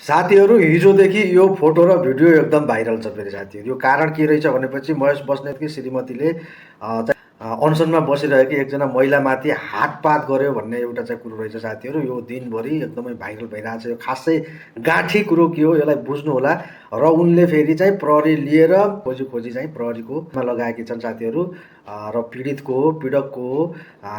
साथीहरू हिजोदेखि यो फोटो र भिडियो एकदम भाइरल छ फेरि साथीहरू। यो कारण के रहेछ भनेपछि महेश बस्नेतकी श्रीमतीले अनसनमा बसिरहेकी एकजना महिलामाथि हातपात गर्यो भन्ने एउटा चाहिँ कुरो रहेछ साथीहरू। यो दिनभरि एकदमै भाइरल भइरहेको छ। यो खासै गाँठी कुरो के हो यसलाई बुझ्नु होला। र उनले फेरि चाहिँ प्रहरी लिएर खोजी चाहिँ प्रहरीकोमा लगाएकी छन् साथीहरू। र पीडकको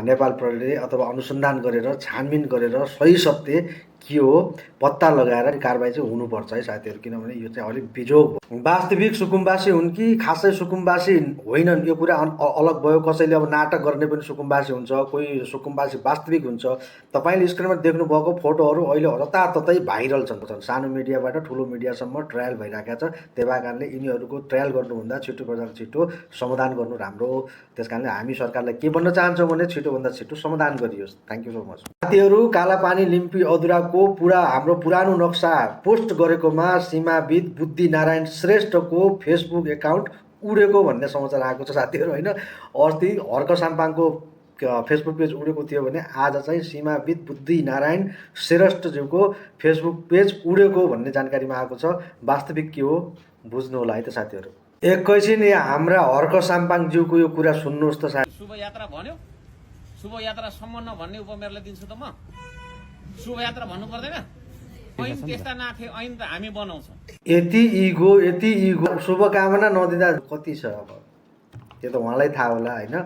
नेपाल प्रहरीले अथवा अनुसन्धान गरेर छानबिन गरेर सही सत्य के हो पत्ता लगाएर कारबाही चाहिँ हुनुपर्छ है साथीहरू। किनभने यो चाहिँ अलिक बिजोग वास्तविक सुकुम्बासी हुन् कि खासै सुकुम्बासी होइनन् यो कुरा अलग भयो। कसैले अब नाटक गर्ने पनि सुकुम्बासी हुन्छ, कोही सुकुम्बासी वास्तविक हुन्छ। तपाईँले स्क्रिनमा देख्नुभएको फोटोहरू अहिले जताततै भाइरल छन्। सानो मिडियाबाट ठुलो मिडियासम्म ट्रायल भइरहेका छ। त्यही भएर कारणले यिनीहरूको ट्रायल गर्नुभन्दा छिटोभन्दा छिटो समाधान गर्नु राम्रो हो। त्यस कारणले हामी सरकारलाई के भन्न चाहन्छौँ भने छिटोभन्दा छिटो समाधान गरियोस्। थ्याङ्क यू सो मच साथीहरू। कालापानी लिम्पी अधुराको हाम्रो पुरानो नक्सा पोस्ट गरेकोमा सीमाविद बुद्धि नारायण श्रेष्ठको फेसबुक एकाउन्ट उडेको भन्ने समाचार आएको छ साथीहरू होइन। अस्ति हर्क साम्पाङको फेसबुक पेज उडेको थियो भने आज चाहिँ सीमाविद बुद्धि नारायण श्रेष्ठज्यूको फेसबुक पेज उडेको भन्ने जानकारीमा आएको छ। वास्तविक के हो बुझ्नु होला है त साथीहरू। एकैछिन हाम्रा हर्क साम्पाङज्यूको यो कुरा सुन्नुहोस् त साथी। शुभ यात्रा भन्यो, शुभ यात्रा सम्म भन्ने उपमेयरलाई दिन्छु त म। शुभ यात्रा भन्नु पर्दैन। ऐन त्यस्ता नाथे ऐन त हामी बनाउँछौँ। यति इगो शुभकामना नदिँदा कति छ अब त्यो त उहाँलाई थाहा होला होइन।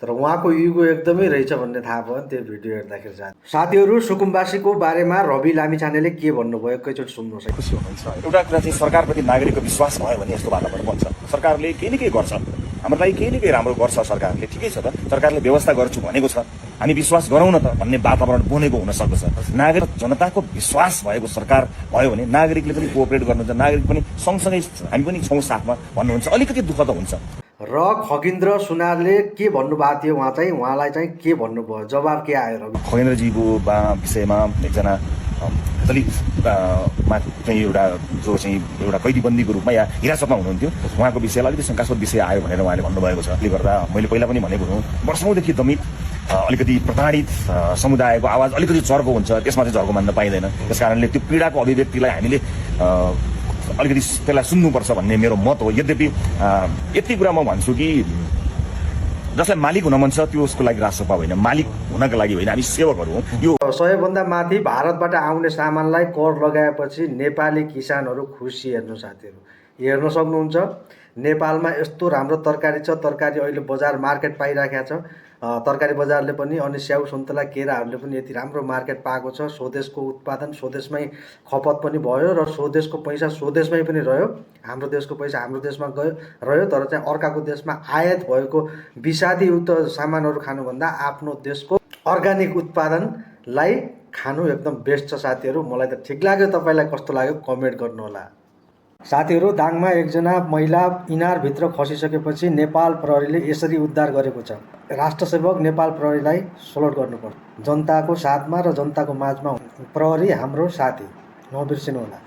तर उहाँको इगो एकदमै रहेछ भन्ने थाहा भयो नि त्यो भिडियो हेर्दाखेरि साथीहरू। सुकुम्बासीको बारेमा रवि लामिछानेले के भन्नुभयो एकैचोटि सुन्नुहोस् है। खुसी हुनुहुन्छ। एउटा कुरा चाहिँ सरकारप्रति नागरिकको विश्वास भयो भने यस्तो वातावरण बन्छ। सरकारले केही न केही गर्छ, हाम्रो लागि केही न केही राम्रो गर्छ सरकारले। ठिकै छ त, सरकारले व्यवस्था गर्छु भनेको छ, हामी विश्वास गरौँ न त भन्ने वातावरण बनेको हुन सक्दछ। नागरिक जनताको विश्वास भएको सरकार भयो भने नागरिकले पनि कोअपरेट गर्नुहुन्छ, नागरिक पनि सँगसँगै हामी पनि छौँ साथमा भन्नुहुन्छ। अलिकति दुःख त हुन्छ। र खगेन्द्र सुनारले के भन्नुभएको थियो उहाँलाई चाहिँ के भन्नुभयो जवाब के आयो रवि? खगेन्द्रजीको विषयमा एकजना दलित चाहिँ एउटा जो चाहिँ एउटा कैदीबन्दीको रूपमा या हिरासतमा हुनुहुन्थ्यो, उहाँको विषयलाई अलिकति शङ्कास्पद विषय आयो भनेर उहाँले भन्नुभएको छ। त्यसले गर्दा मैले पहिला पनि भनेको हुँ, वर्षौँदेखि दमित अलिकति प्रताडित समुदायको आवाज अलिकति चर्को हुन्छ, त्यसमा चाहिँ झर्को मान्न पाइँदैन। त्यस कारणले त्यो पीडाको अभिव्यक्तिलाई हामीले अलिकति त्यसलाई सुन्नुपर्छ भन्ने मेरो मत हो। यद्यपि यति कुरा म भन्छु कि जसलाई मालिक हुन मन छ त्यो उसको लागि राजसभा होइन, मालिक हुनका लागि होइन, हामी सेवकहरू हौँ। यो 100 माथि भारतबाट आउने सामानलाई कर लगाएपछि नेपाली किसानहरू खुसी हेर्नु साथीहरू। हेर्न सक्नुहुन्छ नेपालमा यस्तो राम्रो तरकारी छ। तरकारी अहिले बजार मार्केट पाइराखेको छ। तरकारी बजारले पनि अनि स्याउ सुन्तला केराहरूले पनि यति राम्रो मार्केट पाएको छ। स्वदेशको उत्पादन स्वदेशमै खपत पनि भयो र स्वदेशको पैसा स्वदेशमै पनि रह्यो। हाम्रो देशको पैसा हाम्रो देशमा रह्यो। तर चाहिँ अर्काको देशमा आयात भएको विषादीयुक्त सामानहरू खानुभन्दा आफ्नो देशको अर्ग्यानिक उत्पादनलाई खानु एकदम बेस्ट छ साथीहरू। मलाई त ठिक लाग्यो। तपाईँलाई कस्तो लाग्यो कमेन्ट गर्नुहोला साथीहरू। दाङमा एकजना महिला इनारभित्र खसिसकेपछि नेपाल प्रहरीले यसरी उद्धार गरेको छ। राष्ट्रसेवक नेपाल प्रहरीलाई सल्युट गर्नुपर्छ। जनताको साथमा र जनताको माझमा प्रहरी हाम्रो साथी नबिर्सिनु होला।